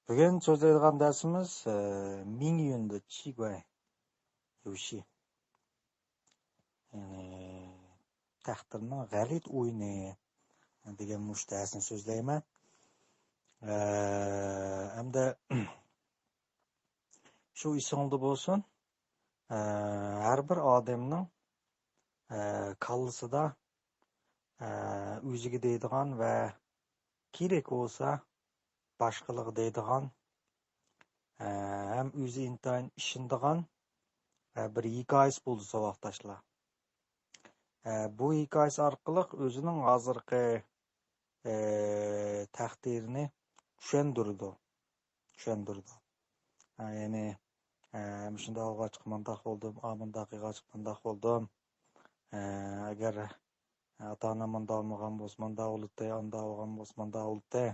Bugün so'zlaydigan darsimiz ming yunda chigway yoshi. Taqdirning g'alit o'yini degan mushtasini so'zlayman. Hamda shu isingda bo'lsin, har bir odamning kallasida o'ziga deydigan va kerak bo'lsa boshqalarga deydigan ham o'zi intayin ishonadigan bir hikoyasi bo'ldi saboqdoshlar. Bu hikoyasi orqali o'zining hozirgi taqdirini tushundirdi. Ya'ni shunday olg'a chiqmandaq bo'ldim, amandaqqa chiqmandaq bo'ldim. Agar ota-onam manda olmagan bo'lsa, manda oldi, anda olgan bo'lsa, manda oldi.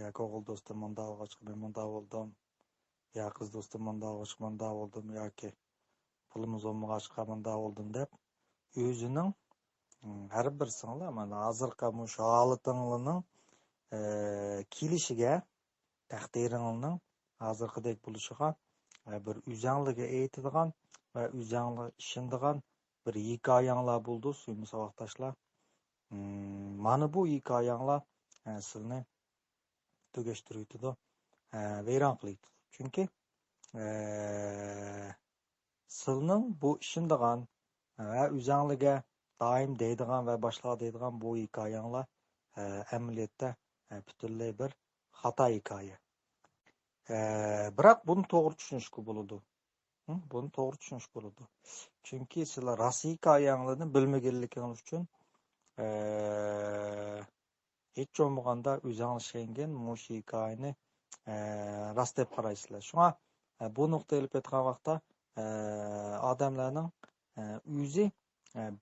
Ya o'g'il do'stim manda olg'a chiqmay manda oldim. Ya qiz do'stim manda olg'a chiqmanda oldim yoki pulimiz olmagan chiqmanda oldim deb o'zining har bir singlar mana hozirgi shu holatingning kelishiga taqdiringning hozirgidek bo'lishiga bir o'zinglarga aytadigan va o'zinglar ishonadigan bir hikoyanglar bo'ldi suyimli saboqdoshlar. Mana bu hikoyanglar sizni tugashtiradi, vayron qiladi. Chunki sizning bu ishonadigan va o'zinglarga doim deydigan va boshqa deydigan bu hikoyanglar amaliyotda butunlay bir xato hikoya. Biroq buni to'g'ri tushunishga bo'ladi. Chunki sizlar rost hikoyanglarni bilmaganligingiz uchun hech bo'lmaganda o'zinglar ishongan shu hikoyani rost deb qaraysizlar. Shunga bu nuqtaga kelib aytgan vaqtda odamlarning o'zi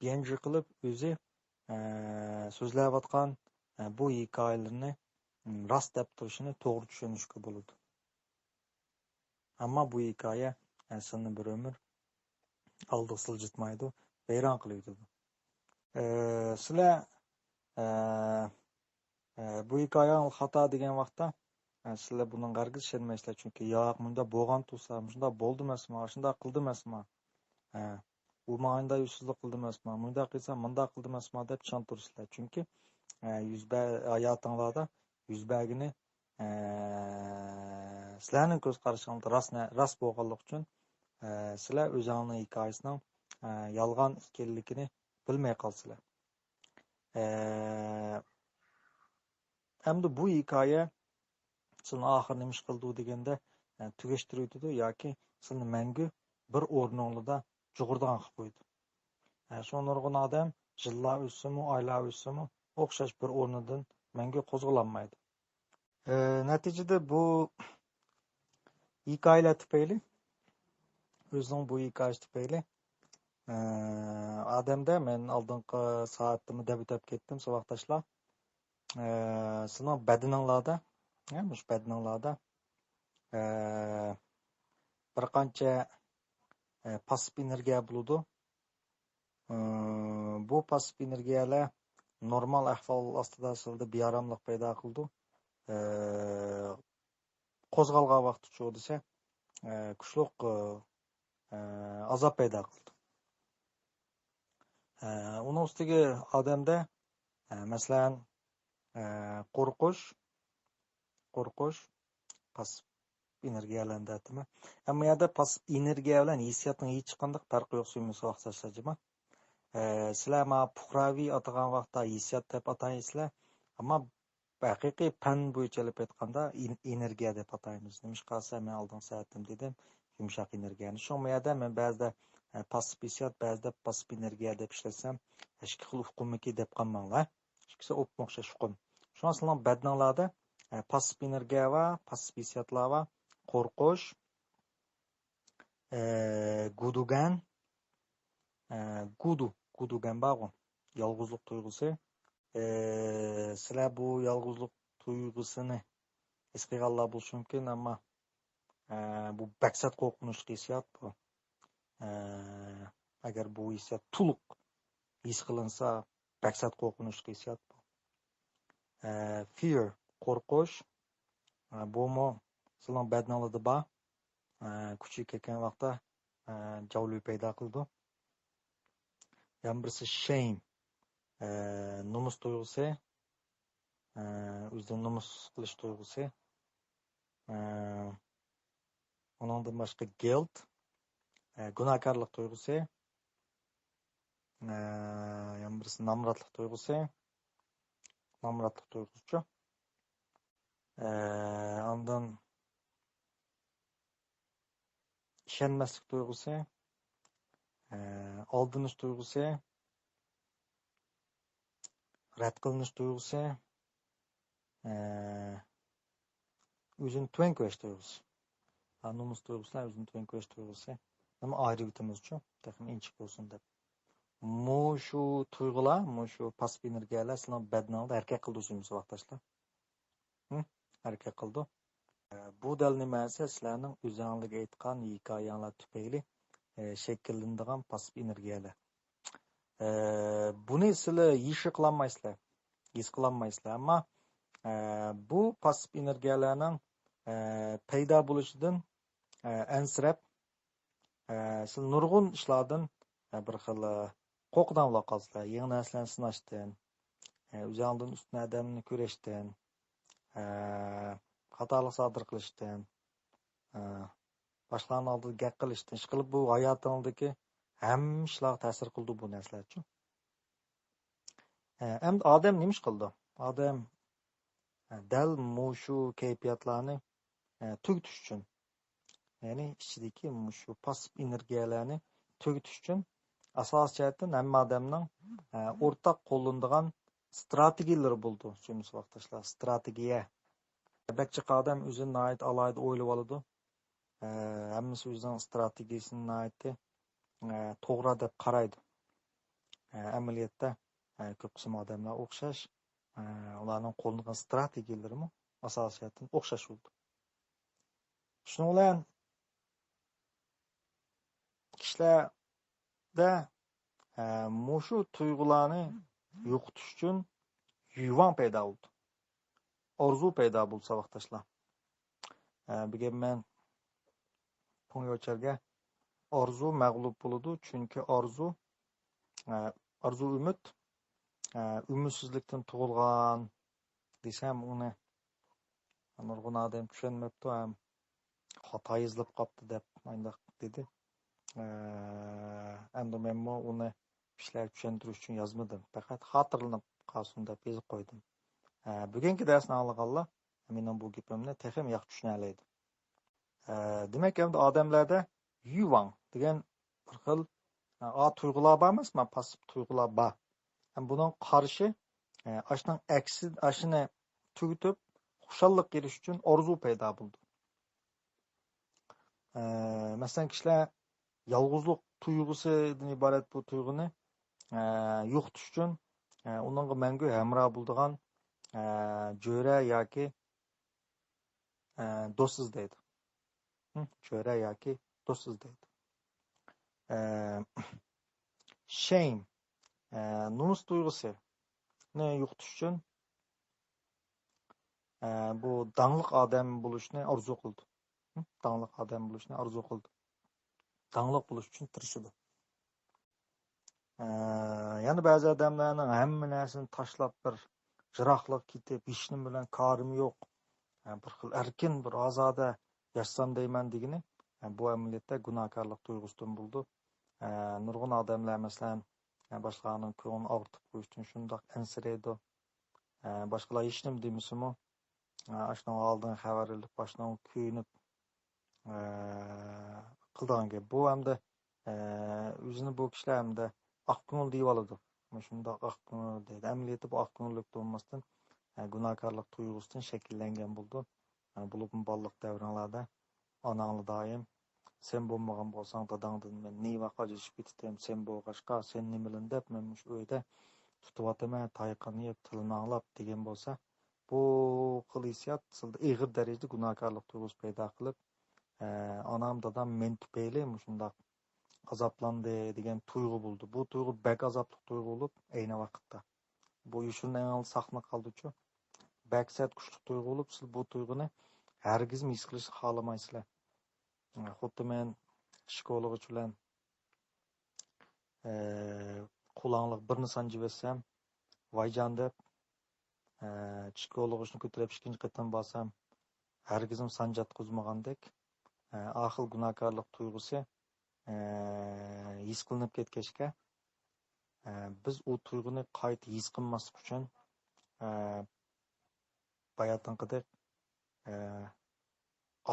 benji qilib o'zi so'zlayotgan bu hikoyalarni rost deb turishini to'g'ri tushunishga bo'ladi. Ammo bu hikoya sizni bir umr oldiga siljitmaydi, vayron qiladi. Sizlar bu hikoyani xato degan vaqtda sizlar bundan hargiz ishonmaysizlar. Chunki yo'q, bunda bo'lgan tursa, shunda bo'ldi emasmi, shunda qildi emasmi? U manda yuzsizlik qildi emasmi? Bunda qilsa, bunda qildi emasmi deb tushuntirsizlar. Chunki hayotingizda yuzbagini sizlarning ko'z qarashingizda rost bo'lganlik uchun sizlar o'zingizning hikoyasining yolg'on ekanligini bilmay qolsizlar. Hamda bu hikoya sizni oxir nima ish qildi deganda tugashtiradi yoki sizni mangu bir o'rningizda jug'urdan qilib qo'ydi. Shu nurg'un odam yillar o'tsin-u, oylar o'tsin-u o'xshash bir o'rnidan mangu qo'zg'alolmaydi. Natijada bu hikoyalar tufayli o'zining bu hikoyasi tufayli odamda men oldingi soatda deb ketdim saboqdoshlar. Sizning badaningizda, shu badaningizda bir qancha pasif energiya bo'ladi. Bu pasif energiyalar normal ahvol ostida sizda bearomlik paydo qildi. Qo'zg'algan vaqt uchun desa, kuchli azob paydo qildi. Uning ustiga odamda masalan qo'rqish pasif energiyalardan datimi. Ammo yerda pasif energiya bilan hissiyotning hech qanday farqi yo'q suyimiz vaqtlasajima. Sizlar ma puhraviy atagan vaqtda hissiyot deb ataysizlar. Ammo haqiqiy fan bo'yicha aytganda energiya deb ataymiz. Nima qilsa men oldin soatim dedim, yumshoq energiyani. Shu yerda men ba'zida pasif hissiyot, ba'zida pasif energiya deb ishlatsam, ikki xil uqumiki deb qolmanglar. Ikkisi o'xshash uqum. Shundan badninglarda pasif energiya va pasif hissiyotlar va qo'rqish, gudugan bog'u, yolg'izlik tuyg'usi. Sizlar bu yolg'izlik tuyg'usini his qilganlar bo'lishi mumkin, ammo bu baksat qo'rqinchli hissiyot bu. Agar bu hissiyot to'liq his qilinsa, baksat qo'rqinchli hissiyot bu. Fear, qo'rqish, bumu sizning badningizda bor. Kuchli ketgan vaqtda javli paydo qildi. Yana birisi shame, nomus tuyg'usi, o'zidan nomus qilish tuyg'usi. Ondan boshqa guilt, gunohkorlik tuyg'usi. Yana birisi namratlik tuyg'usi. Namratlik tuyg'usi. Ondan ishonmaslik tuyg'usi, aldinish tuyg'usi, rad qilinish tuyg'usi, o'zini tuvan ko'rish tuyg'usi. Nomus tuyg'usilar o'zini tuvan ko'rish tuyg'usi. Nima ayrı bitimiz uchun, texnik inchiq bo'lsin deb. Shu tuyg'ular, shu pasif energiyalar sizning badningizda harakat qildi o'zimiz vaqtdoshlar. Harakat qildi. Bu dal nima esa sizlarning o'zingizga aytgan hikoyanglar tufayli shakllanadigan pasif energiyalar. Buni sizlar his qilolmaysizlar, ammo bu pasif energiyalarning paydo bo'lishidan ansirab siz nurg'un ishlardan bir xil qo'rqdanlar qolsizlar, yangi narsalarni sinashdan, o'zingizdan ustun odamni ko'rishdan, xatolik sodir qilishdan, boshqalarning oldida gap qilishdan, ish qilib bu hayotingizdagi hamma ishlarga ta'sir qildi bu narsalar. Endi odam nima ish qildi? Odam dal shu kayfiyatlarni tugutish uchun, ya'ni ichidagi shu pasif energiyalarni tugutish uchun asos jihatdan hamma odamning o'rtaq qo'llanadigan strategiyalar bo'ldi. Shunisi vaqtdoshlar, strategiya. Bakchi odam o'zini alayda o'ylab oladi. Hammasi o'zining strategiyasini to'g'ri deb qaraydi. Amaliyotda ko'p qism odamlar o'xshash, ularning qo'llagan strategiyalari asosiyatdan o'xshash bo'ldi. Shuning bilan kishilarda shu tuyg'ularni yo'qotish uchun yuvan paydo bo'ldi. Orzu paydo bo'lsa vaqtdoshlar. Bugun men Punyo'charga orzu mag'lub bo'ladi, chunki orzu umid, umidsizlikdan tug'ilgan desam, uni nurg'un odam tushunmabdi, ham xato yozilib qolibdi deb ayndaq dedi. Endi men uni kishilarga tushuntirish uchun yozmadim, faqat xotirlanib qolsin deb yozib qo'ydim. Bugungi darsni olganlar men bu gapimni texim yaxshi tushunadi. Demak, endi odamlarda yuvan degan bir xil tuyg'ular bor emasmi? Pasif tuyg'ular bor. Buning qarshi ashning aksi ashini tugutib xushallik qilish uchun orzu paydo bo'ldi. Masalan, kishilar yolg'izlik tuyg'usidan iborat bu tuyg'uni yo'qotish uchun uningga mangu hamroh bo'ladigan jo'ra yoki do'st izlaydi. Jo'ra yoki do'st izlaydi. Shame, nomus tuyg'usini yo'qotish uchun bu dangliq odam bo'lishni orzu qildi. Dangliq odam bo'lishni orzu qildi. Dangliq bo'lish uchun tirishdi. Yana ba'zi odamlarning hamma narsani tashlab bir jiroqliq ketib, hech nima bilan korim yo'q, bir xil erkin, bir ozoda yashasam deyman degani, bu amaliyotda gunohkorlik tuyg'usidan bo'ldi. Nurg'un odamlar masalan boshqalarning ko'nglini og'ritib qo'yish uchun shundoq ansiraydi. Boshqalar hech nima demasimi, ashning oldin xabar olib, boshdan kuyinib qildigan gap. Bu hamda o'zini bu kishilar hamda oq ko'ngil deyib oladi. Shundoq oq ko'ngil deydi. Amaliyotda bu oq ko'ngillik bo'lmasdan gunohkorlik tuyg'usidan shakllangan bo'ldi. Bo'lib bolalik davronlarda onangni doim sen bo'lmagan bo'lsang dadangdan men neva qajishib ketdim, sen bo'lg'ashqa sen nimalan deb men shu uyda tutyapman, tayqani yeb tilini anglab degan bo'lsa, bu xil hissiyot sizda ig'ir darajada gunohkorlik tuyg'usi paydo qilib, onam dadam men tufayli shundoq azoblandi degan tuyg'u bo'ldi. Bu tuyg'u bak azobli tuyg'u bo'lib, ayni vaqtda bu shundan saqlanib qoldi-ku. Baksat kuchli tuyg'u bo'lib, siz bu tuyg'uni hargiz his qilishni xohlamaysizlar. Xuddi men psixolog bilan qulonliq birni sanjib etsam, voyjon deb psixologni ko'tarib ikkinchi qatam borsam, hargizim sanjatqizmagandek, ahil gunohkorlik tuyg'usi his qilinib ketgachga, biz u tuyg'uni qayta his qilmaslik uchun bayatınqidek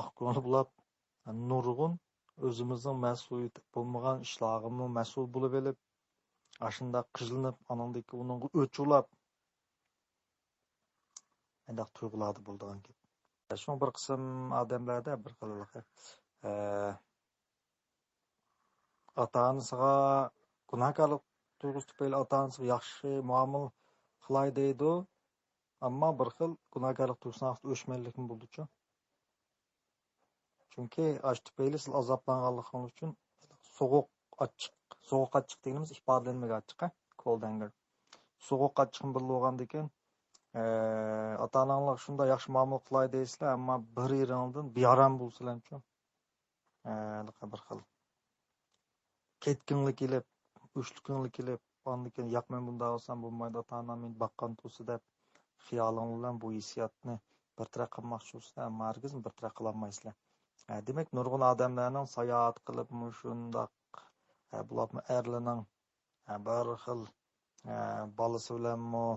oqko'ngil bo'lib, nurg'un o'zimizning mas'uliyat bo'lmagan ishlarga mas'ul bo'lib olib, ashunda qizilinib, anandaki uning o'chulab, undaq tuyg'ularda bo'ldigan gap. Shu bir qism odamlarda bir xil ota-onasiga gunohkorlik tuyg'usi tufayli ota-onasiga yaxshi muomala qilay deydi, ammo bir xil gunohkorlik tuyg'usidan o'chmanlikmi bo'ldi-ku. Chunki ash tufayli siz azoblanganligingiz uchun so'g'uq achchiq deganimiz ifodalanmagan achchiq, cold anger. So'g'uq achchiq bo'lgandan keyin ota-onalar shunday yaxshi muomala qilay deysizlar, ammo bir yeringizdan bearam bo'lsizlar-ku. Bir xil ketkinlik kelib, o'chliklik kelib, ondan keyin yo'qmen bunda olsam bo'lmaydi, ota-onam meni baqqan tursa deb xiyolinglar bilan bu hissiyotni bartaraf qilmoqchi bo'lsizlar, ammo hargiz bartaraf qila olmaysizlar. Demak, nurg'un odamlarning sayohat qilib, shundoq bularni erlarning bir xil bolasi bilanmi,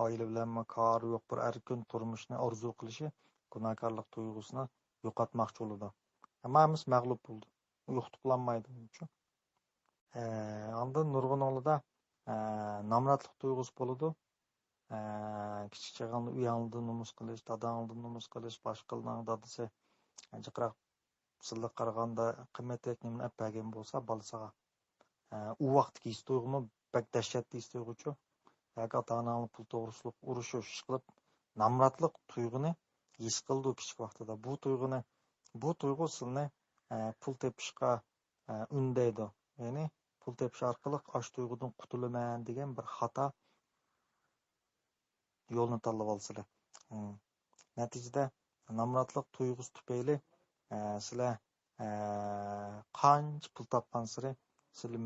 oila bilanmi kori yo'q bir erkin turmushni orzu qilishi gunohkorlik tuyg'usini yo'qotmoqchi bo'ladi. Hammamiz mag'lub bo'ldi. Yo'qotolmaydi uchun. Ondan nurg'un olida nomratlik tuyg'usi bo'ladi. Kichik chaqani uyangda nomus qilish, dadangda nomus qilish, boshqalarning dadasi jiqroq sizlar qaraganda qimmatli nimani apagan bo'lsa bolasiga u vaqtdagi his tuyg'umi bak dahshatli his tuyg'uchu. Yoki ota-onani pul to'g'risida urushish qilib nomratlik tuyg'uni his qildi kichik vaqtida. Bu tuyg'u sizni pul tepishga undaydi. Ya'ni pul tepish orqali ash tuyg'udan qutulaman degan bir xato yo'lni tanlab olsizlar. Natijada nomratlik tuyg'usi tufayli sizlar qancha pul topgan sari sizlar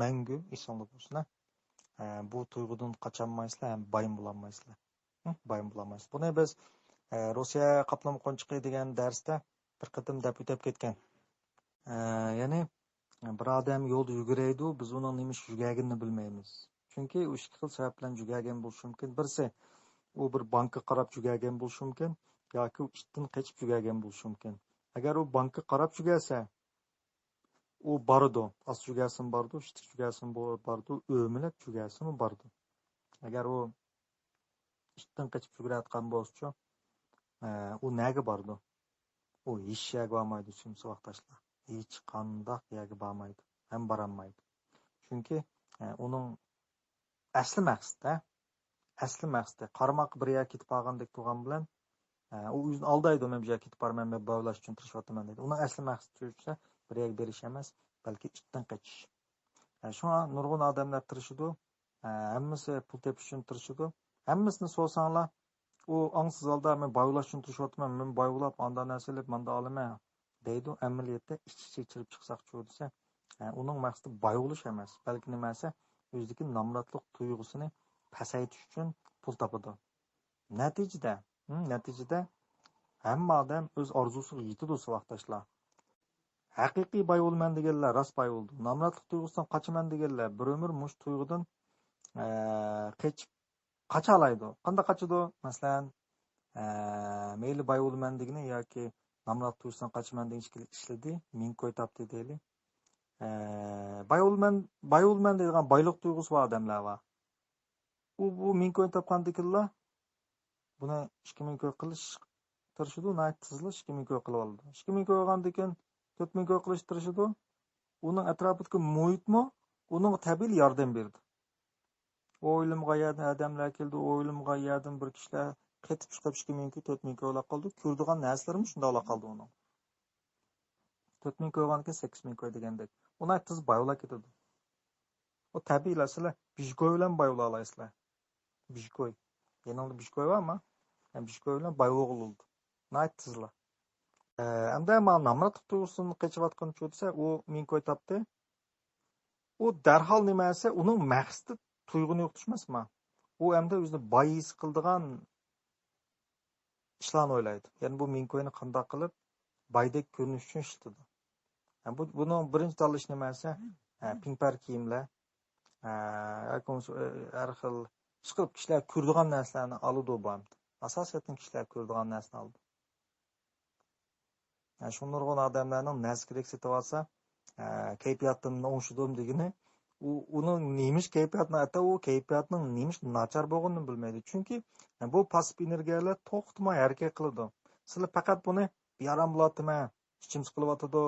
mangu esonlik bo'lsinlar. Bu tuyg'udan qocholmaysizlar, ham bayim bo'lolmaysizlar. Bayim bo'lolmaysiz. Buni biz Rossiya qoplama qo'nchiqi degan darsda bir qatim deb o'tib ketgan. Ya'ni bir odam yo'lda yuguraydi, biz uning nima yurganini bilmaymiz. Chunki u ikki xil sabab bilan yugagan bo'lishi mumkin. Birisi u bir bankka qarab yugagan bo'lishi mumkin, yoki u ishdan qochib yugagan bo'lishi mumkin. Agar u bankka qarab yugasa, u bordi, as yugasin bordi, ishtik yugasin bordi, o'milab yugasin bordi. Agar u ishdan qochib yugurayotgan bo'lsa, u nega bordi? U hech yerga bormaydi, shuncha vaqtashlar. Hech qanday yerga bormaydi, ham borolmaydi. Chunki uning asli maqsadi qarmoq bir yerga ketib qolgandek turgan bilan u o'zini aldaydi, men bu yerga ketib borman, men bavlash uchun tirishayapman deydi. Uning asli maqsadi esa bir yerga berish emas, balki ishdan qochish. Shuna nurg'un odamlar tirishadi, hammasi pul tepish uchun tirishadi. Hammasini so'rasanglar, u ongsiz holda men bavlash uchun tirishayapman, men bavlab, ondan narsalar menda olaman deydi. Amaliyotda ichib chiqsaqchi desa, uning maqsadi bavlash emas, balki nimasi o'zidagi nomratlik tuyg'usini pasaytish uchun pul topadi. Natijada hamma odam o'z orzusiga yetadi vaqtashlar. Haqiqiy boy bo'lman deganlar rost boy bo'ldi. Nomratlik tuyg'usidan qochaman deganlar bir umr mush tuyg'udan qocha oladi. Qanday qochadi? Masalan, mayli boy bo'lman degani yoki nomratlik tuyg'usidan qochaman degan ishladi, men ko'y topdi deylik. Boy bo'lman degan boylik tuyg'usi bor odamlar bor. Bu men ko'y topgandikilar buni 2000 ko'y qilish tirishidi, nayt tizilish 2000 ko'y qilib oldi. 2000 ko'y olgandan keyin 4000 ko'y qilish tirishidi. Uning atrofidagi muhitmi uning tabiiy yordam berdi. O'ylimga yerdan odamlar keldi, o'ylimga yerdan bir kishilar ketib chiqib 2000 ko'y 4000 ko'y olib qoldi. Ko'rdigan narsalarimiz shunda olib qoldi uning. 4000 ko'y olgandan keyin 8000 ko'y degandek. Uning tiz boyolab ketadi. O tabiiy narsalar bijgoy bilan boyola olasizlar. Bijgoy. Yanında bir şey koyuyor ama bir şey koyuyor bay oğul oldu. Nayt tızla. Hamda men namratlik tuyg'usini qechiyotgan desa, u men ko'ytabdi. U darhol nimasi, uning maqsadi tuyg'uni yo'qotish emasmi? U hamda o'zini boy his qiladigan ishlarni o'ylaydi. Ya'ni bu men ko'yni qanday qilib boydek ko'rinish uchun ishlatadi. Buning birinchi tanlash nimasi? Pimpar kiyimlar, har xil chiqib kishilar ko'radigan narsalarni oladi bu ham. Asosiyatdan kishilar ko'radigan narsani oldi. Shu nurg'un odamlarning narsa kerak setib olsa, kayfiyatini o'ngshirdim degani, uning nemish kayfiyatini hatto u kayfiyatning nemish nachar bo'lganini bilmaydi. Chunki bu pasif energiyalar to'xtamay harakat qiladi. Sizlar faqat buni bearam bo'ladimi, ichim siqilyotidi,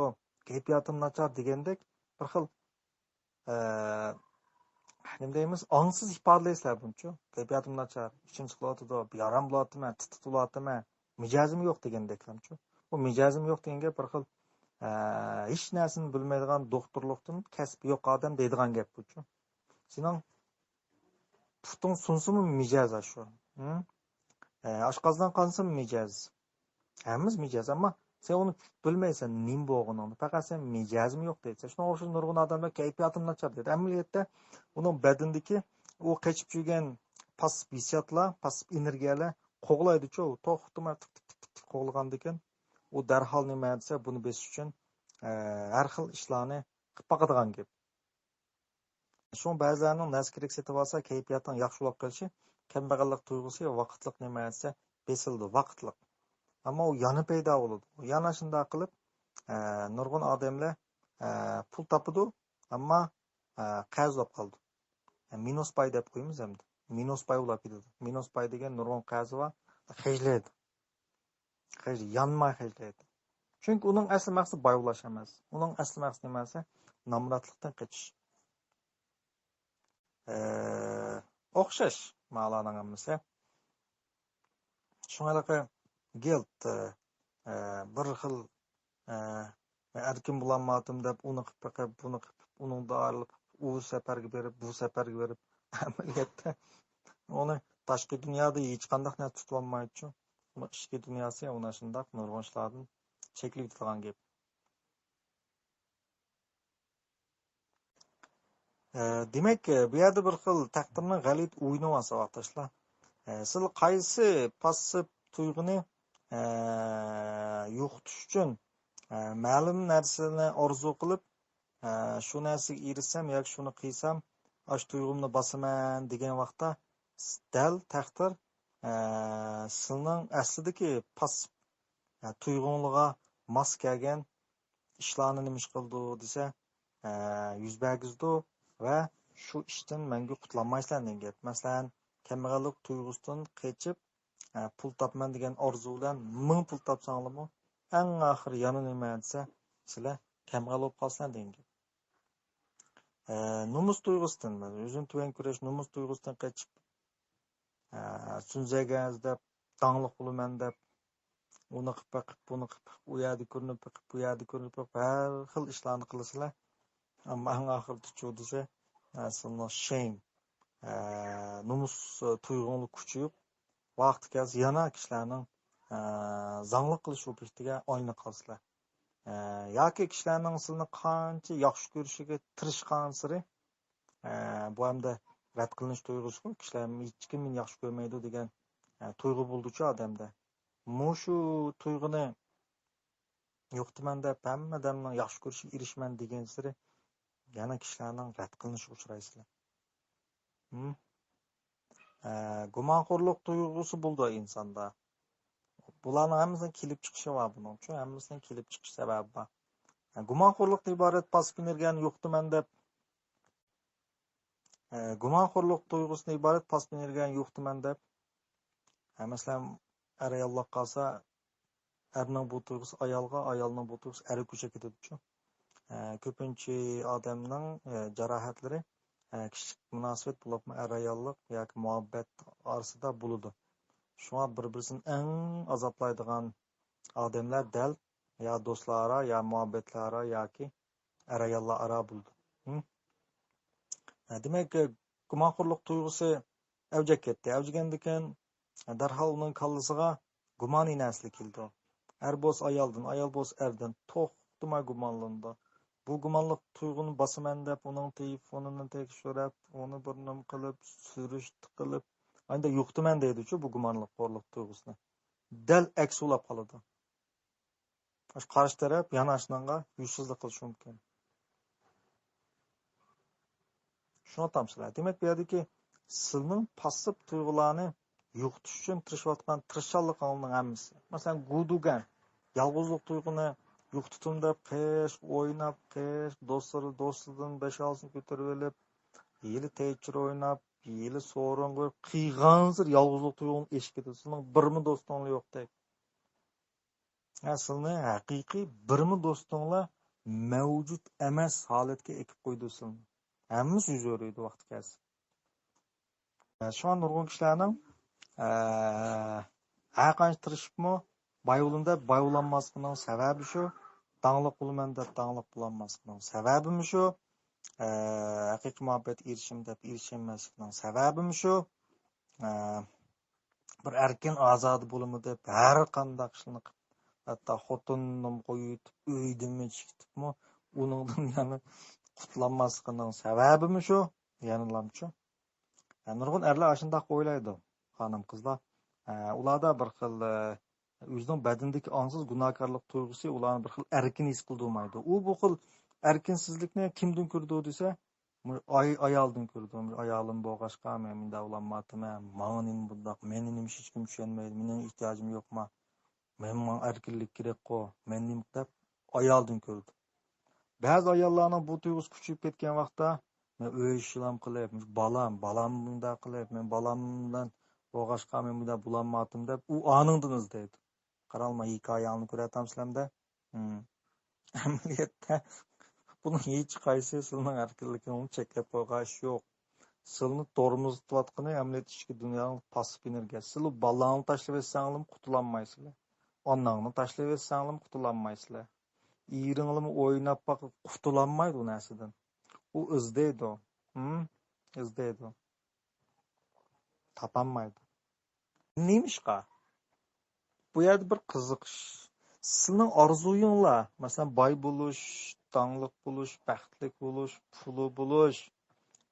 kayfiyatim nachar degandek bir xil nima deymiz, ongsiz ifodalaysizlar buncha. Kayfiyatim nachar, ichim siqilyotidi, bearam bo'ladimi, titilyaptimi, mijozim yo'q degandeklamchu. Bu mijozim yo'q deganga bir xil hech narsani bilmaydigan doktorlikdan kasbi yo'q odam deydigan gap buchu. Sening putung sunsimi mijoz shu. Oshqozdan qonsimi mijoz. Hammamiz mijoz, ammo sen uni bilmaysan nim bo'lganini. Faqat sen mijozim yo'q deysan. Shunga o'xshash nurg'un odamlar kayfiyatim nachar deydi. Amaliyotda uning badandagi u qechib yurgan pasif hissiyotlar, pasif energiyalar qo'g'laydi-ku, to'xtamay tik qo'g'lagan ekan. U darhol nima desa, buni besish uchun har xil ishlarni qilib boqadigan gap. Shu ba'zilarning narsa kerak setib olsa, kayfiyatning yaxshi bo'lib qolishi, kambag'allik tuyg'usi vaqtliq nima desa, besildi, vaqtliq. Ammo u yana paydo bo'ladi. Yana shunday qilib, nurg'un odamlar pul topadi, ammo qarz bo'lib qoldi. Minus pay deb qo'yamiz endi. Minus pay bo'lib ketadi. Minus pay degan nurg'un qarzi va xejlaydi. Yanmay xejlaydi. Chunki uning asl maqsadi boy bo'lish emas. Uning asl maqsadi nimasi? Nomratlikdan qochish. O'xshash ma'loni hammasi. Shunga guilt bir xil erkin bo'lolmadim deb uni qilib, buni qilib, uning dorilib, u safarga berib, bu safarga berib, amaliyotda uni tashqi dunyoda hech qanday narsa tutib olmaydi. Uni ichki dunyosi uni shunday nurg'un ishlardan cheklab turgan gap. Demak, bu yerda bir xil taqdirning g'alit o'yini bo'lsa vaqtashlar. Siz qaysi passiv tuyg'uni yo'qotish uchun ma'lum narsani orzu qilib, shu narsaga erishsam yoki shuni qilsam, ash tuyg'umni bosaman degan vaqtda dal taqdir sizning aslidagi passiv tuyg'unligiga mos kelgan ishlarni nima ish qildi desa, yuz bergizdi va shu ishdan mangu qutulolmaysizlar degan gap. Masalan, kambag'allik tuyg'usidan qechib pul topman degan orzu bilan 1000 pul topsanglarmi, eng oxir yana nima desa, sizlar kambag'al bo'lib qolsanglar degan gap. Nomus tuyg'usidan, o'zini tuvan ko'rish nomus tuyg'usidan qechib sunzagan deb, dangliq bo'laman deb, uni qilib, buni qilib, u yerda ko'rinib, bu yerda ko'rinib, har xil ishlarni qilsalar, ammo eng oxirida chu desa, sizning shame, nomus tuyg'uni kuchayib, vaqt kelsa yana kishilarning zanglik qilish ob'ektiga aylanib qolsalar. Yoki kishilarning sizni qancha yaxshi ko'rishiga tirishgan sari bu hamda rad qilinish tuyg'usi, kishilar hech kim meni yaxshi ko'rmaydi degan tuyg'u bo'ldi-ku odamda. Shu tuyg'uni yo'qtiman deb hammadan yaxshi ko'rishga erishman degan sari yana kishilarning rad qilinishiga uchraysizlar. Gumonxo'rlik tuyg'usi bo'ldi insonda. Bularning hammasidan kelib chiqishi va buning uchun hammasidan kelib chiqish sababi bor. Gumonxo'rlikdan iborat pasif energiyani yo'qtiman deb, gumonxo'rlik tuyg'usidan iborat pasif energiyani yo'qtiman deb, masalan, ayollar qolsa, erning bu tuyg'usi ayolga, ayolning bu tuyg'usi erga ko'chib ketadi-ku. Ko'pincha odamning jarohatlari kichik munosabat bo'lib, ayollik yoki muhabbat orasida bo'ladi. Shunga bir-birini eng azoblaydigan odamlar dal ya do'stlara, ya muhabbatlara yoki ayollar ara bo'ldi. Demak, gumonxo'rlik tuyg'usi avjga ketdi. Avjgandan keyin Darhol uning kallasiga gumoniy narsa keldi. Er bo'lsa ayoldan, ayol bo'lsa erdan to'xtamay gumonlandi. Bu gumonliq tuyg'uni bosaman deb uning telefonini tekshirib, uni burnim qilib, surishti qilib, endi yo'qtiman deydi-ku bu gumonliq xo'rliq tuyg'usini. Dal aks ulab qoladi. Qarshi taraf yanaşnanga yuzsizlik qilishi mumkin. Shuni aytamsizlar. Demak, bu yerdagi sizning passiv tuyg'ularni yo'qotish uchun tirishayotgan tirishchanligingizni hammasi. Masalan, gudugan yolg'izlik tuyg'uni yo'qotim deb qish o'ynab, qish do'stidan 5-6 ko'tarib olib, yili techir o'ynab, yili so'rin qo'yib, qiyg'ansir yolg'izlik tuyg'uni eshkidi. Sizning birmi do'stingiz yo'qdek. Aslında haqiqiy birmi do'stinglar mavjud emas holatga ekib qo'ydisin. Hammasi yuz beradi vaqt kelsa. Şu an nurg'un kishilarning aqanch tirishibmi bayulunda bayulanmasligining sababi shu. Dangliq bo'laman deb dangliq bo'lanmasligining sababimi shu. Haqiqiy muhabbat erishim deb erishilmasligining sababimi shu. Bir erkin ozod bo'limi deb har qanday ishni hatta xotinnim qo'yib uydimmi chiqibmi uningdan yana qutlanmasligining sababimi shu. Ya'nilamchi. Nurg'un erlar shunday o'ylaydi, xonim qizlar. Ularda bir xil o'zining badindagi onsiz gunohkorlik tuyg'usi ularni bir xil erkin his qildirmaydi. U bu xil erkinsizlikni kimdan ko'rdi desa, ayoldan ko'rdi. Ayolim bo'g'ashqa men bunda ulanmadim, mening bundoq, mening hech kim tushunmaydi, mening ehtiyojim yo'qmi? Men erkinlik kerak-ku, mening deb ayoldan ko'rdi. Ba'zi ayollarning bu tuyg'usi kuchayib ketgan vaqtda men uy ishlam qilib, balam bunda qilib, men balamdan bo'g'ashqa men bunda bulanmadim deb u oningdan izlaydi. Qaralma hikoyani ko'ratamsizlarda. Amaliyotda buning hech qaysi sizning erkinligini cheklab qo'ygash yo'q. Sizni tormozlayotgani amaliyot ichki dunyoning passiv energiyasi. Siz balani tashlab etsanglar qutulanmaysizlar. Onangni tashlab etsanglar qutulanmaysizlar. Iringlarni o'ynab boqib qutulanmaydi u narsadan. U izlaydi. İzlaydi. Tapanmaydi. Neymişqa? Bu yerda bir qiziqish. Sizning orzuyinglar, masalan, boy bo'lish, dangliq bo'lish, baxtli bo'lish, puli bo'lish,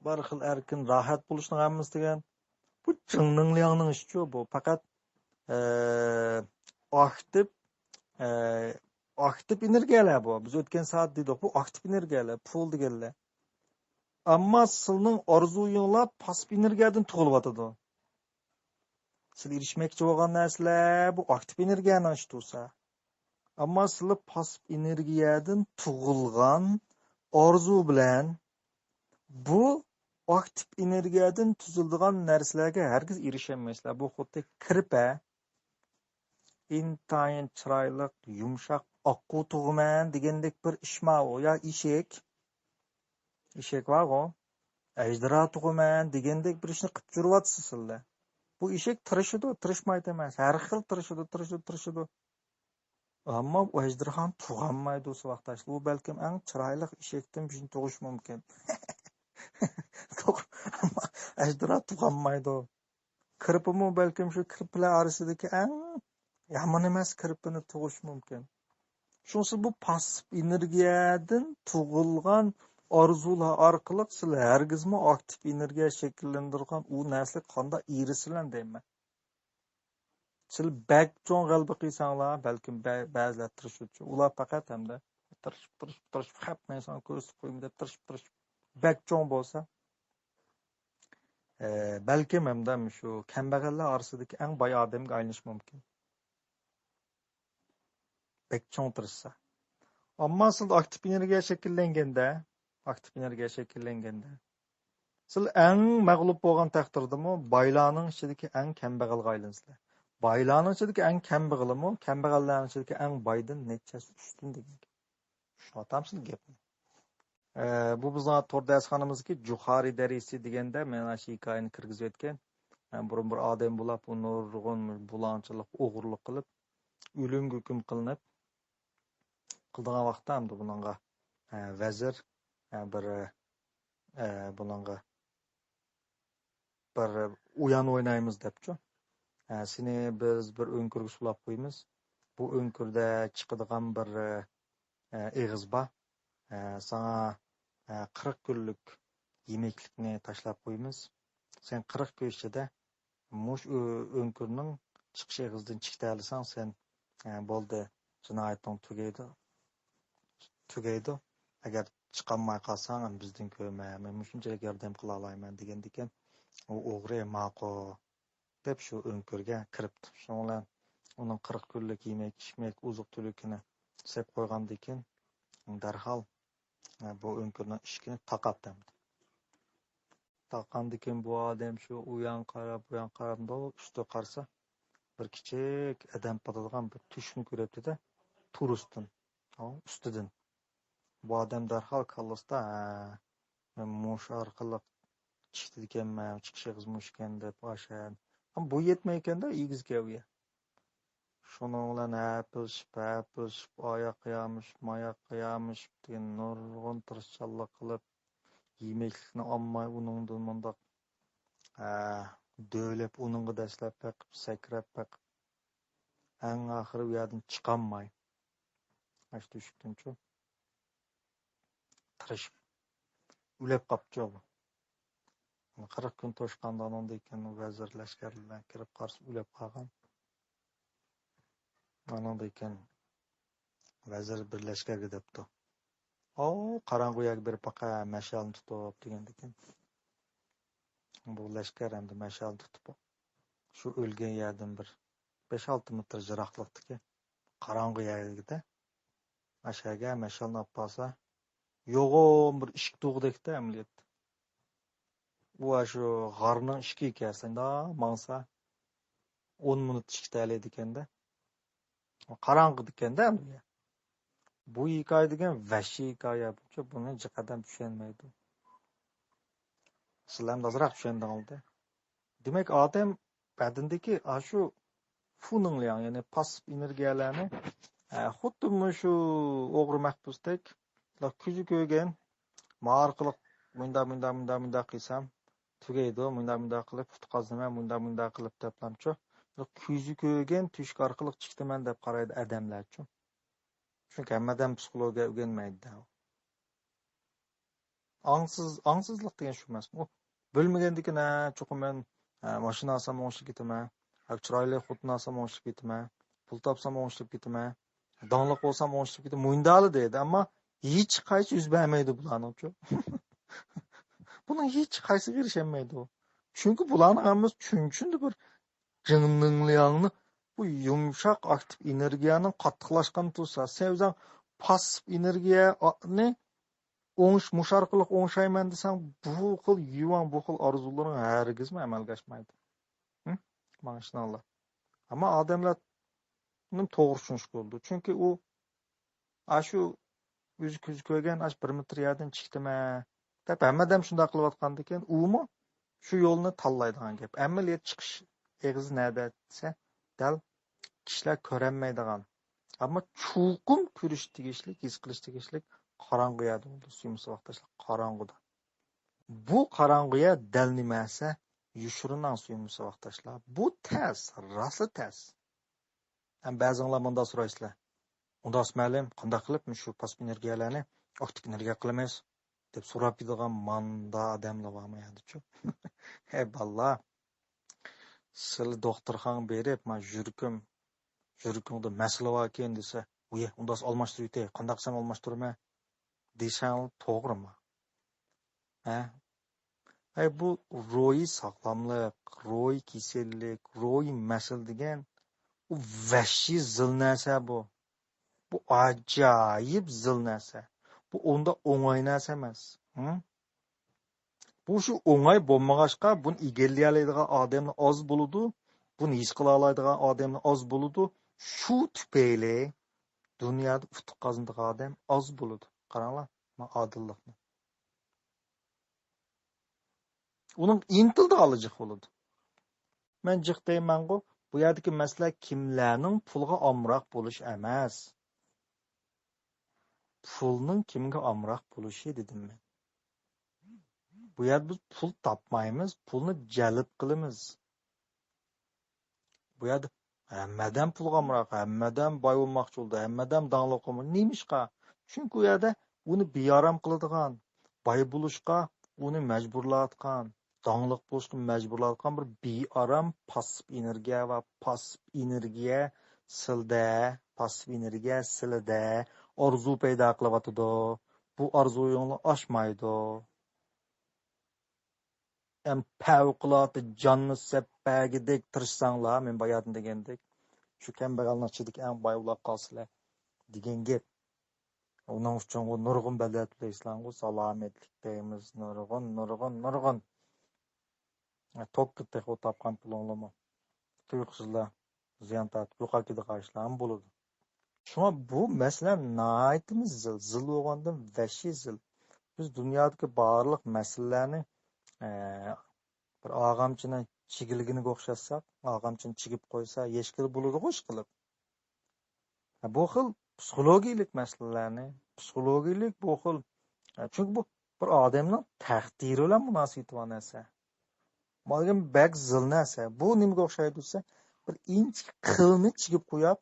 bir xil erkin, rohat bo'lishning hammasi degan bu jinning ishi bu. Faqat aktiv energiyalar bu. Biz o'tgan soat dedik, bu aktiv energiyalar, pul deganlar. Ammo sizning orzuyinglar passiv energiyadan tug'ilyotadi. Siz erishmoqchi bo'lgan narsalar bu aktiv energiyaning ishi bo'lsa. Ammo siz passiv energiyadan tug'ilgan orzu bilan bu aktiv energiyadan tuziladigan narsalarga hargiz erishaolmaysizlar. Bu xuddi kirpa, intayin chiroyli, yumshoq, oqqu tug'man degandek bir ishmao yo eshak. Eshak va ajdara tug'man degandek bir ishni qilib yuryapsiz sizlar. Bu eshak tirishidi, tirishmaydi emas. Har xil tirishidi. Ammo u ajdarxon tug'anmaydi o'sha vaqtda. U balkim eng chiroyli eshakdan shuni tug'ish mumkin. Ammo ajdara tug'anmaydi. Kirpimi balkim shu kirplar orasidagi eng yomon emas kirpini tug'ish mumkin. Shunisi bu passiv energiyadan tug'ilgan orzular orqali sizlar hargizmi aktiv energiya shakllantirgan u narsa qanday erisizlar deyman. Siz bak cho'ng g'alba qilsanglar, balkim ba'zilar tirishuvchi. Ular faqat hamda tirishib hamma inson ko'rsatib qo'yim deb tirishib bak cho'ng bo'lsa, balkim hamda shu kambag'allar orasidagi eng boy odamga aylanish mumkin. Bak cho'ng tirishsa. Ammo siz aktiv energiya shakllanganda, siz eng mag'lub bo'lgan taqdirdami, boylarning ichidagi eng kambag'alga aylanirsizlar. Boylarning ichidagi eng kambag'alimi, kambag'allarning ichidagi eng boydan nechasi ustun degan. Shuni aytamsiz gapni. Bu bizning to'r darsxonamizga Juhari darisi deganda men shu hikoyani kirgizib o'tgan. Burun bir odam bo'lib, u nurg'un bulanchilik, o'g'irlik qilib, o'limga hukm qilinib qildigan vaqtda ham buningga vazir bir buningga bir o'yan o'ynaymiz debchi. Seni biz bir önkürgü sulab qo'yamiz. Bu önkürde chiqadigan bir eg'iz bor. Sana 40 kunlik yemeklikni tashlab qo'yamiz. Sen 40 kun ichida mush önkürning chiqish eg'izidan chiqta olsang, sen bo'ldi, jinoyating tugaydi. Agar chiqolmay qolsang, bizdan ko'rma, men shunchalik yordam qila olmayman degan ekan. U o'g'ri ma'qul deb shu önkürge kiribdi. Shuning bilan uning 40 kunlik yemek-ichmek, uzuq-tulikini sep qo'ygandan keyin darhol bu önkürning ishini taqabdi. Taqandan keyin bu odam shu u yon qarab, bu yon qarab, usti qarasa bir kichik adam patadigan bir tushni ko'ribdi-da, turistdan, ustidan. Bu odam darhol kallasida men mush orqali chiqdi ekanman, chiqish eg'iz ekan deb o'shan. Bu yetmay ekanda egizga uya. Şunun bilan hapilishib, oyoq qo'yamish degan nurg'un tirishchanlik qilib, yemeklikni olmay uningdan mundoq döylep uningga dastlab baqib, sakrab baqib, eng oxiri u yerdan chiqolmay, ash tushibdinchu tirishib, ulab qopchi u. 40 kun to'shqandan ondan keyin vazir lashkarlar kirib qarshi ulab qolgan. Ondan keyin vazir bir lashkarga debdi. Qarang'u yerga bir baqa mash'alni tutib degan ekan. Bu lashkar endi mash'alni tutib shu o'lgan yerdan bir 5-6 metr jiroqlikdagi qarang'u yerda mashaga mash'alni olib qolsa, yo'g'on bir ishik tug'dekda amaliyot. Bu shu g'arning ishki ekasida mangsa 10 minut ishikda alaydi ekanda. Qarang'u ekanda bu. Bu hikoya degan vahshiy hikoya. Buni jiqadan tushunmaydi. Sizlar ozroq tushundingizda. Demak, odam badindagi shu funinglar, ya'ni pasif energiyalarni xuddi shu o'g'ri mahbusdek ko'zi ko'rgan ma'orqiliq munda qilsam tugaydi, munda qilib qutqazdim, munda qilib deblamchi. Ko'zi ko'rgan tushk orqali chiqdiman deb qaraydi odamlarchi. Chunki hammadan psixologiya o'rganmaydi. Angsizlik degan shu emasmi? Bilmagandikin, cho'qim men mashina olsam o'ngishib ketaman, chiroyli xotin olsam o'ngishib ketaman, pul topsam o'ngishib ketaman, donliq bo'lsam o'ngishib ketaman, mo'ndali deydi, ammo hech qaysi yuz bermaydi bularning. Buning hech qaysiga erishamaydi u. Chunki bularning hammasi chunchundi bir jinningliyangni bu yumshoq aktiv energiyaning qattiqlashgan tursa, sen o'zing passiv energiyani musharqiliq o'ngshayman desang, bu xil yuvan, bu xil orzularing hargizmi amalga oshmaydi. Mana shunday. Ammo odamlarning to'g'ri tushunish bo'ldi. Chunki u shu o'zi ko'z ko'rgan 1 metr yerdan chiqdiman deb hammadan shunday qilayotgandan keyin umi shu yo'lni tanlaydigan gap. Amaliyot chiqish eg'izi nada desa, dal kishilar ko'rolmaydigan. Ammo chuqur ko'rish tegishlik, his qilish tegishlik qorong'u yerda bo'ldi. Suyumsiz vaqtda qorong'uda. Bu qorong'uya dal nimasi yushurinan suyumsiz vaqtdaşlar. Bu tez, rası tez. Hem ba'zinglar bunda so'raysizlar. Unda asmalim qanday qilib shu pasif energiyalarni aktiv energiya qilamiz deb so'rab turadigan manda odamlar bormi-chu? Hey balla. Siz doktorxona berib, men yurikimda masala bor ekan desa, "Uye, unda almashtirib yutay, qanday qilsam almashtiraman?" desang to'g'rimi? Bu ro'yi sog'lomlik, ro'yi kasallik, ro'yi masal degan u vahshiy zil narsa bu. Bu ajoyib zil narsa. Bu unda o'ng'ay narsa emas. Bu shu o'ng'ay bo'lmag'achqa buni egallay oladigan odamlar oz bo'ladi, buni his qila oladigan odamlar oz bo'ladi. Shu tufayli dunyoda utuq qozonadigan odam oz bo'ladi. Qaranglar, men odillikni. Uning intildi olijiq bo'ladi. Men jiq deyman-ku, bu yerdagi masala kimlarning pulga omroq bo'lish emas. Pulning kimga omroq bo'lishi dedim men. Bu yerda biz pul topmaymiz, pulni jalb qilamiz. Bu yerda hammadan pulga amroq, hammadan boy bo'lmoqchi bo'ldi, hammadan danglik bo'lmoqchi. Nemishqa? Chunki u yerda uni bearam qiladigan, boy bo'lishga uni majburlayotgan, danglik bo'lishga majburlayotgan bir bearam passiv energiya va passiv energiya silida orzu paydo qilyotidi. Bu orzuyingni oshmaydi. Favqulodda jonni sappagidek tirishsanglar, men boyadim degandek, shu kambag'alning ichidagi eng boy bo'lib qolsizlar degan gap. Uning uchun nurg'un badal to'laysizlar, salomatlik deymiz, nurg'un. Tokka texo topgan pulinglarmi? Tuyuqsizlar ziyon tortib yo'qolgida qarashlar ham bo'ladi. Shuna bu masala nihoyatimiz zil bo'lgandan vashi zil. Biz dunyodagi barliq masalalarni bir og'amchini chigilginiga o'xshatsak, og'amchini chigib qo'ysa, yeshkil bo'ladi qo'sh qilib. Bu xil psixologik masalalarni, bu xil, chunki bu bir odamning taqdiri bilan munosib narsa. Malgam bak zil narsa. Bu nimaga o'xshaydi desa, bir inch qilni chigib qo'yib,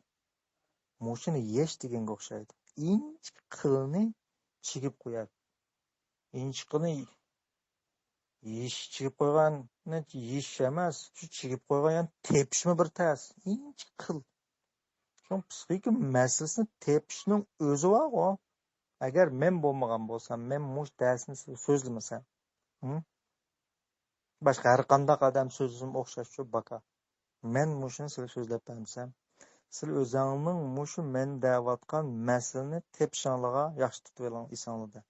moshina yesh deganga o'xshaydi. Inch qilni chigib qo'yib. Inch qilni yesh chigib qo'yganni yesh emas, shu chigib qo'ygan tepishmi bir tas. Inch qil. Shu psixika masalasini tepishning o'zi bor. Agar men bo'lmagan bo'lsam, men mush darsni so'zlamasam, boshqa har qanday odam so'zim o'xshash baka. Men mushuni so'zlab bersam, siz o'zingizning mushu men da'vatgan masalani tepishingizga yaxshi tutib oling insonlarda.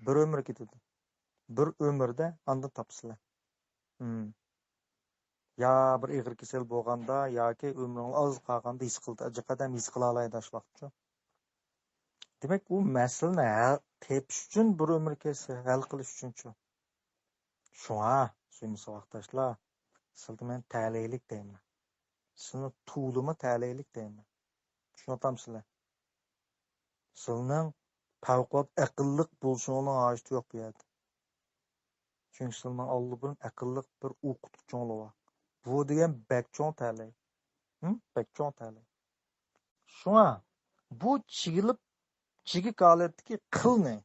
Bir umr ketadi. Bir umrda andan topsizlar. Ya bir ig'ir kasal bo'lganda yoki umring oz qolganda his qildi. Qadam his qila oladi shu vaqtda. Demak, u masalani tepish uchun bir umr kelsa, hal qilish uchun-chu. Shuna, suyimli vaqtdoshlar, sizga men ta'laylik deyman. Sizni tuğluma ta'laylik deyman. Tushunamsizlar? Sizning favqulod aqlliq bo'lishingizning hojati yo'q bu yerda. Chunki sizning Alloh bilan aqlliq bir o'qituvchingiz bor. Bu degan bakchon ta'lay. Bakchon ta'lay. Shuna, bu chigik holatdagi qilni,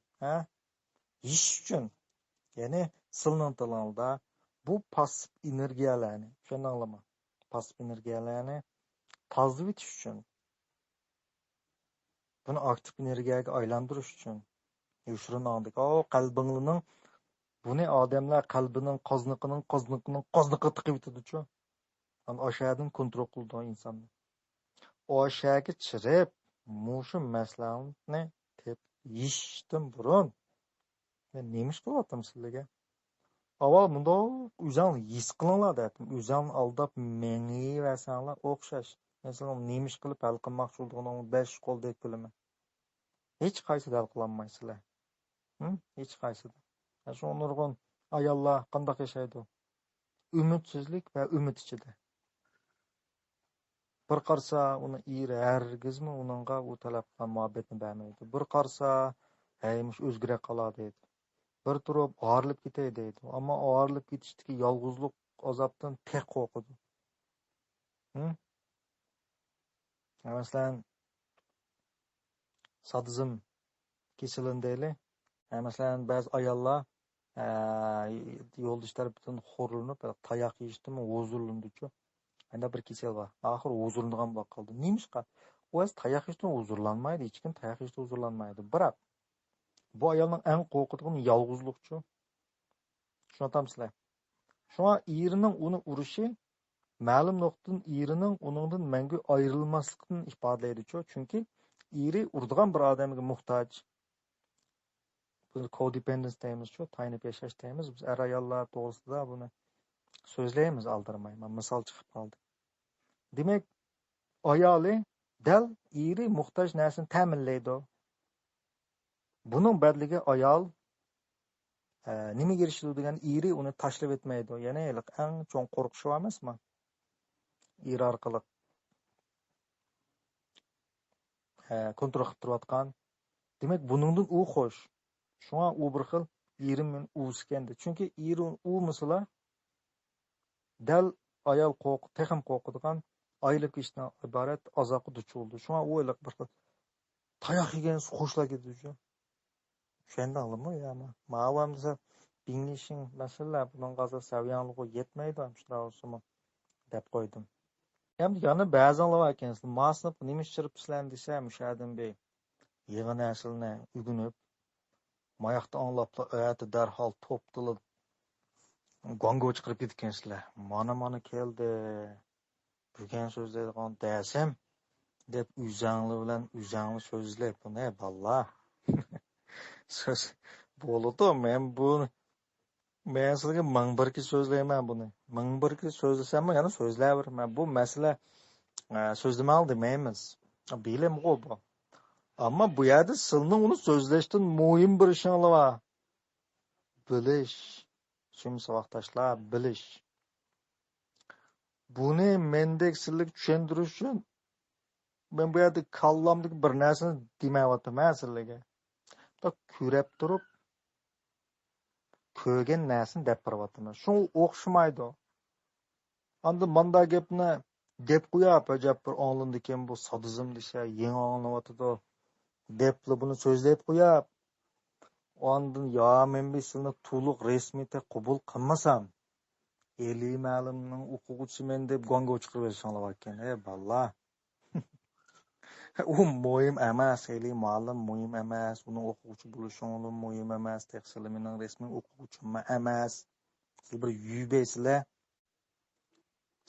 ish uchun, ya'ni silning tilingda bu passiv energiyalarni, tushuninglarmi? Passiv energiyalarni tozalab etish uchun, buni aktiv energiyaga aylantirish uchun, yushrinandik, qalbingizning buni odamlar qalbining qozniqi tiqib etadi-chu. Ana o'shadan kontrol qildi insonni. O'shaga chirib, mushu masalani tep yishdan burun men nima ish qilyaptim sizlarga? Avval bunda o'zingni his qilinglar dedim. O'zingni aldab mengiyversanglar o'xshash. Masalan, nima ish qilib hal qilmoqchi bo'lganingni 5 qo'ldek bilaman. Hech qaysi hal qilolmaysizlar. Hech qaysi. Shu nurg'un ayollar qanday yashaydi? Ümidsizlik va umid ichida. Bir qarsa uni hargizmi uningga u talab qilgan muhabbatni bermaydi. Bir qarsa haymish o'zgara qoladi deydi. Bir turib og'irlib ketay deydi. Ammo og'irlib ketishdagi yolg'izlik azobdan tek qo'rqadi. Masalan, sadizm kesilindeyli. Masalan, ba'zi ayollar yo'ldoshlar bilan xo'rlanib, tayoq yeyishdimi, huzurlandichu. Anda bir kesel var. Ahir huzurlangan bo'lib qoldi. Nimishqa? O'z tayoq yeyishdan huzurlanmaydi, hech kim tayoq yeyishdan huzurlanmaydi. Biroq bu ayolning eng qo'rqitgan yolg'izlikchu. Tushunamsizlar? Shuna erining uni urishi ma'lum nuqtadan erining uningdan mangu ayrilmaslikni ifodalaydi-chu. Chunki eri urdigan bir odamga muhtoj. Biz codependence deymiz-chu, taynib yashash deymiz. Biz ayollar to'g'risida buni so'zlaymiz, aldirmayman. Misol chiqib qoldi. Demak, ayoli dal eri muhtoj narsani ta'minlaydi. Buning badliga ayol nimaga erishadi degan eri uni tashlab etmaydi. Yana eng cho'ng qo'rqishi emasmi? Er orqali kontrol qilib turayotgan. Demak, buningdan u xo'sh. Shuna u bir xil erim men uskandi. Chunki eri u misla dal ayol texim qo'rqadigan oylik ishdan iborat azoqqa duch bo'ldi. Shunga o'ylab bir tayoq yegan qo'shlar ketdi. O'shanda olimi yani. Ma'lumsa binglishing masala bundan qolsa saviyanligi yetmaydi, shunday olsam deb qo'ydim. Endi yana ba'zanlar ekan, masnib nima chirib islan desa, mushadim bey yig'in aslini ugunib, moyoqda anglablar o'yati darhol to'ptilib gongo chiqarib ketgansizlar. Mana keldi. Bugan so'zlaydigan desam deb uzangli bilan uzangli so'zlab buni vallah so'z bo'ladi. Men sizga ming birki so'zlayman buni. Ming birki so'zlasam yana so'zlayveraman. Bu masala so'zlamal demaymiz. Bilim bu. Ammo bu yerda sizning uni so'zlashdan muhim bir ishinglar bor. Bilish. Shuni savoqtashlar bilish. Buni mendek sizlik tushuntirish uchun men bu yerda kallamdagi bir narsani demayapman sizlarga. Ko'rib turib ko'rgan narsani deb beryapman. Shu o'xshamaydi. Endi manda gapni deb qo'yib, ajab bir anlindikan bu sadizm desa, yangi anlayotdi. Debli buni so'zlab qo'yib, ondan yo men sizni to'liq rasmiyda qabul qilmasam, eli ma'lumning o'quvchisi men deb gonga chiqarib berishinglar ekan. Vallah. U muhim emas, eli ma'lum muhim emas, uni o'quvchi bo'lishing muhim emas, tehsili mening rasmiy o'quvchim emas. Siz bir yubaysizlar.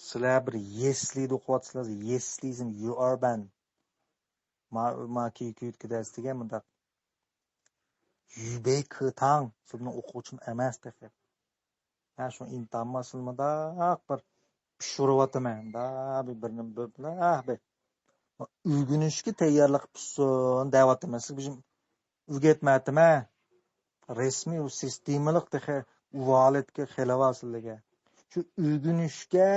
Sizlar bir yesli o'qiyapsizlar, yeslizm you urban. Ma kiyitkidastiga mundaq yubay qitang sizning o'quvchim emas deb. Ha shu intanmasilmada bir pishiryotaman da birini bilan bir uyg'unishga tayyorlik qilsin deyapman. Siz bizim o'rgatmadimi? Rasmiy u sistemalik uvolatga xilofsizlarga. Shu uyg'unishga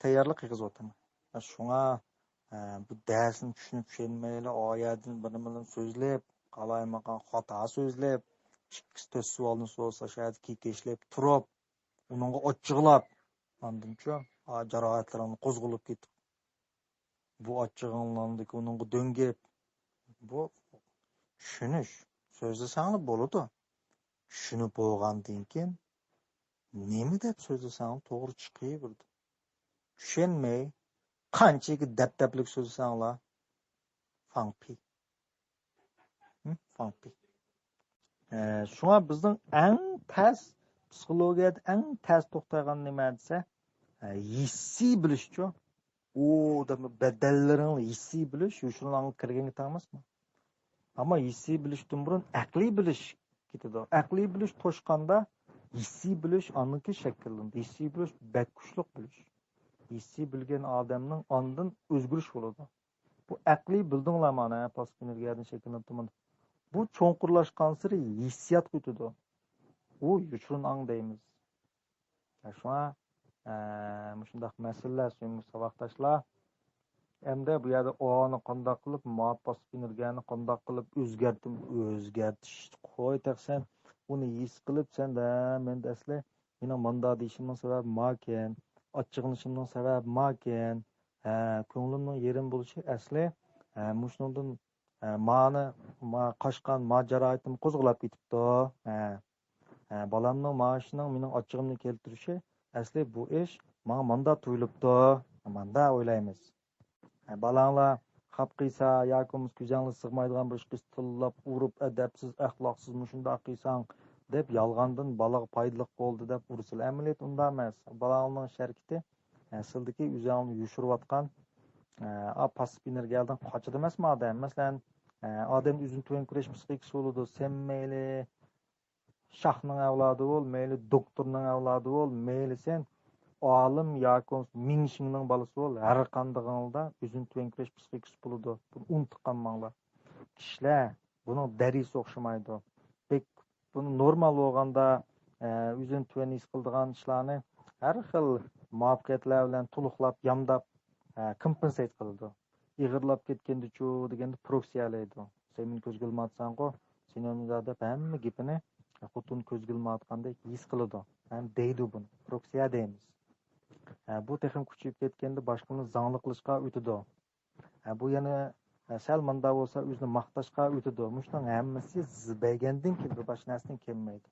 tayyorlik qilib shunga bu darsni tushunmayli oyatni bilan so'zlab qalaymagan xato so'zlab ikkisi to'rt savolni so'rasa shayad kekeshlab turib uningga ochiqlab andimcha jarohatlarini qo'zg'alib ketib bu ochiqlandik uningga dongib bu tushunish so'zlasang bo'ladi. Tushunib bo'lgandan keyin nima deb so'zlasang to'g'ri chiqaverdi. Tushunmay qanchaki dab-dablik so'zlasanglar fangpi. Fangpi. Shunga bizning eng tez psixologiyada eng tez to'xtagan nima desa, hissiy bilishchi. U da bedallarini hissiy bilish, shunlarga kirganga tagmasmi? Ammo hissiy bilishdan burun aqliy bilish ketadi. Aqliy bilish to'shqanda hissiy bilish aniki shakllandi. Hissiy bilish bakkushlik bilish. Hissiy bilgan odamning ondan o'zgarish bo'ladi. Bu aqliy bildinglar mana pasif energiyadan shakllanadi. Bu cho'nqurlashgan sari hissiyot o'tadi. U yuchun ang deymiz. Shuna shundaq masalalar so'nggi saboqdashlar endi bu yerda o'ni qanday qilib pasif energiyani qanday qilib o'zgartish qo'y taqsan uni his qilib senda men asli meni manda deyishimning sababi maken ochiqnishimning sababi maken ko'nglimning yerim bo'lishi asli mushundan mani qochgan mojaroatim qo'zg'alab ketibdi. Balamning maoshining mening ochig'imni keltirishi asli bu ish menga manda tuyulibdi. Manda o'ylaymiz. Balanglar xap qiysa yoki ko'zangli sig'maydigan bir ish tillab urib adabsiz axloqsiz mushunda qiysan deb yolg'ondan balaga foydali bo'ldi deb ursil. Amaliyot unda emas. Balangning sharkiti asldagi o'zingni yushirayotgan pasif energiyadan qochadi emasmi odam? Masalan, odam o'zini tuvan kurash psixikasi bo'ladi. Sen mayli shahning avlodi bo'l, mayli doktorning avlodi bo'l, mayli sen olim yoki mingshingning bolasi bo'l, har qandag'ingda o'zini tuvan kurash psixikasi bo'ladi. Buni unutqanmanglar. Kishilar buni darisi o'xshamaydi. Buni normal bo'lganda o'zini tuvan his qiladigan ishlarni har xil muvaffaqiyatlar bilan to'liqlab, yamdab kompensate qiladi. Ig'irlab ketganda-chu deganda proksiyalaydi. Sen meni ko'zga ilmatsan-ku, sen o'zingda hamma gapini xotun ko'zga ilmatgandek his qiladi. Ham deydi buni. Proksiya deymiz. Bu texim kuchayib ketganda boshqani zangli qilishga o'tadi. Bu yana sal manda bo'lsa o'zini maqtashga o'tadi. Mushning hammasi zibaygandan keldi, boshqa narsadan kelmaydi.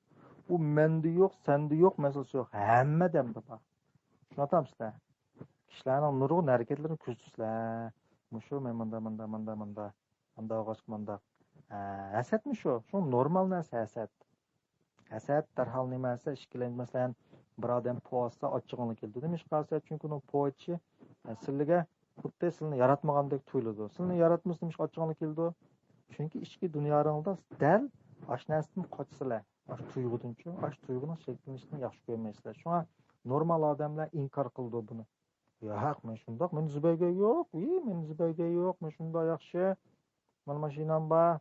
U menda yo'q, senda yo'q, masalasi yo'q. Hammadanda bor. Tushunamsizlar? Kishilarning nurg'un harakatlarini ko'rsatishlar. Mushu men manda og'och manda. Hasadmi shu? Shu normal narsa hasad. Hasad darhol nimasi ishkilanmasdan bir odam po'sa ochig'ini keldi. Nima qilsa chunki uni po'chi sizlarga xuddi sizni yaratmagandek tuyuladi. Sizni yaratmasdan nima ochig'ini keldi? Chunki ichki dunyoringizda dal oshnasidan qochsizlar. Osh tuyg'udunchi, osh tuyg'uni shekillanishni yaxshi ko'rmaysizlar. Shunga normal odamlar inkor qildi buni. Yo'q, men shundoq, men Zubayga yo'q, men Zubayga yo'q, men shundoq yaxshi. Mana mashinam bor.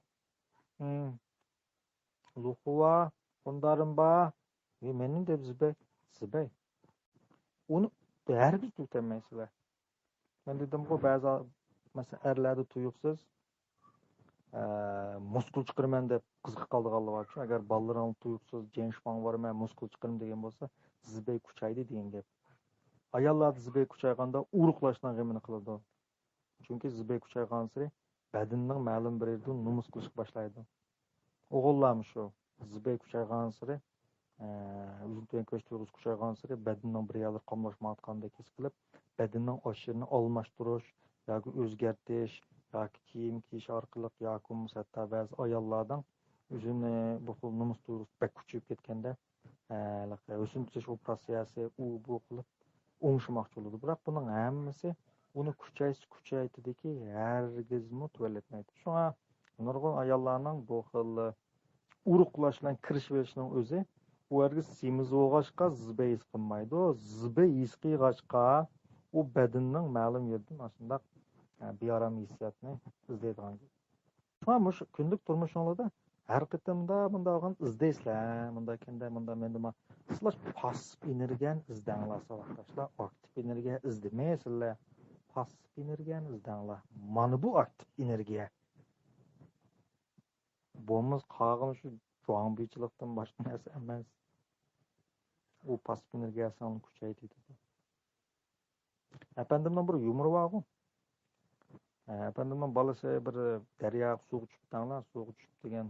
Luqwa, Qondarim bor. Mening deb Zubay. Uni hargiz tutamaysizlar. Men dedim-ku, ba'zi masalan erlarda tuyuqsiz muskul chiqarman deb qiziqib qoldiganlar uchun agar bolalarning tuyuqsiz jenshpon borman muskul chiqarim degan bo'lsa zibay kuchaydi degan gap. Ayollar zibay kuchayganda uruqlashdan g'amini qiladi. Chunki zibay kuchaygan sari badanning ma'lum bir yerda numus qilishga boshlaydi. O'g'illarmi shu zibay kuchaygan sari uzun tuyan ko'z tuyg'usi kuchaygan sari badanning bir yerlar qamlashmayotgandek his qilib badanning oshirini almashtirish yoki o'zgartirish yoki kiyim kiyish orqali yoki hatto ba'zi ayollardan o'zini bu xil numus tuyg'usi bak kuchayib ketganda o'sintirish operatsiyasi u bu qilib o'ngishmoqchi bo'ladi. Biroq buning hammasi uni kuchaytirdiki hargizmi tuvaletmaydi. Shunga nurg'un ayollarning bu xil uruqlash bilan kirishib olishning o'zi u hargiz semiz bo'lg'achqa zibay his qilmaydi. Zibay his qilg'achqa u badanning ma'lum yerdan shundoq bearam hissiyotni izlaydigan. Shunga shu kunlik turmushingizda har qitimda bunday olgan izdaysizlar. Menda sizlar passiv energiyani izdanglar, savdoshlar. Aktiv energiya izlamaysizlar. Passiv energiyani izdanglar. Mana bu aktiv energiya. Bo'lmaz qolgan shu jo'ngbichilikdan boshqa narsa emas. U passiv energiyasini kuchaytiradi. Efendimning bir yumori bor-ku. Efendimning bolasi bir daryo suvga tushibdilar, suvga tushib degan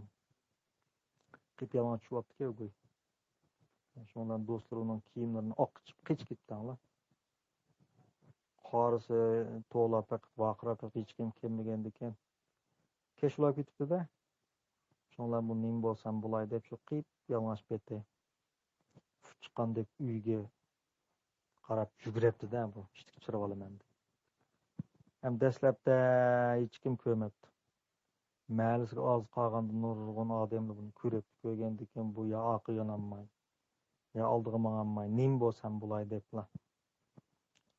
qip yalang'och tushibdi-ku. Shundan do'stlar uning kiyimlarini oqib qichib ketdilar. Qorisi to'lab vaqirab hech kim kelmagan ekan. Keshulab ketibdi-da. Shundan bu nim bo'lsam bo'lay deb shu qip yalang'och betdi. Chiqqandek uyga qarab yuguribdi-da bu. Hech chiqarib olaman deb. Hem dastlabda hech kim ko'rmabdi. Ma'lisiga oz qolganda nurg'un odamlar buni ko'rgandan keyin bu ya oqi yonolmay, ya oldiga manolmay, nim bo'lsam bo'lay deblar.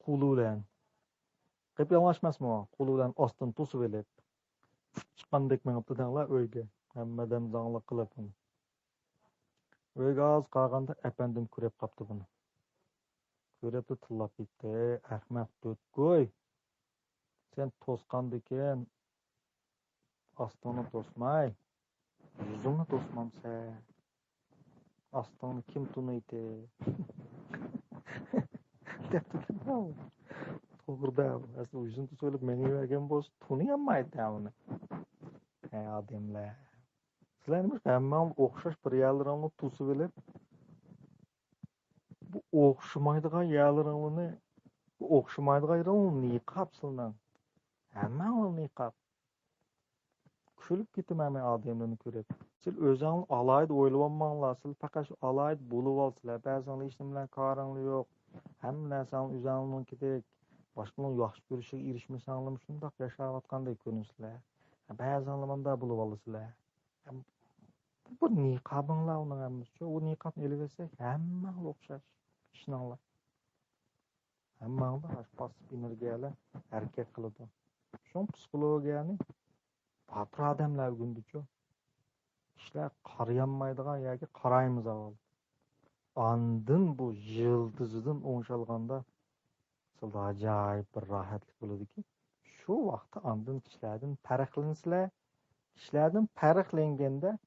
Qo'li bilan qip yalang'och emasmi? Qo'li bilan ostini to'sib olib chiqqandek mengibdi-da uyga. Hammadan zanglik qilib uni. Uyga oz qolganda apandim ko'rib qopti buni. Ko'ribdi tillab ketdi. Ahmaq to'tgo'y. Sen to'sqandikin ostini to'smay, yuzingni to'smamsa, ostini kim tunaydi? To'g'rida, asli yuzini to'sib menga bergan bo'lsa, tunayolmaydi uni. Odamlar. Sizlarni hamma o'xshash bir yerlarini to'sib olib, bu o'xshamaydigan yerlarini, bu o'xshamaydigan yerlarini niqob sildan. Hamma niqob. Kulib ketaman men odamlarni ko'rib. Siz o'zingiz alayda o'ylayolmanglar, siz faqat shu alayda bo'lib olsizlar. Ba'zan hech nima bilan qaringiz yo'q. Hamma narsangiz o'zingiznikidek. Boshqalarning yaxshi ko'rishiga erishmasanglar shundoq yashayotgandek ko'rinsizlar. Ba'zan manda bo'lib olasizlar. Bu niqobinglar uning hammasi. U niqobni elib olsak, hamma o'xshash ishnanglar. Hammangda passiv energiyalar harakat qiladi. Shu psixologiyani Patır adamlar gündüçü. İşler qarayolmaydigan yoki qaraymiz avval. Andın bu yıldızdan o'ng'shalganda sizda ajoyib bir rohatlik bo'ladiki, shu vaqtda andın kishilardan farqlansizlar. Kishilardan farqlanganda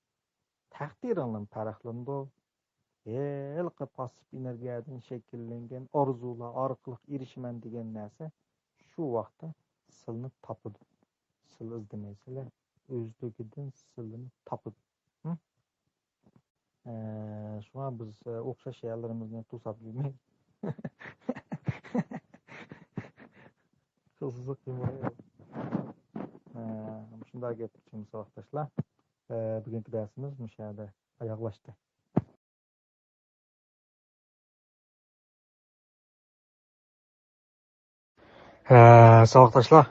taqdiringlar farqlandi. Ilqi pasif energiyadan shakllangan orzular orqali erishman degan narsa shu vaqtda silni topadi. Sil izdimaysizlar, o'zligidan silni topadi. Shuna biz o'xshash yerlarimizni to'sab yurmaylik. Qizziq yurmaylik. Shunday gap uchun so'roqdoshlar. Bugungi darsimiz shu yerda oyoqlashdi. So'roqdoshlar,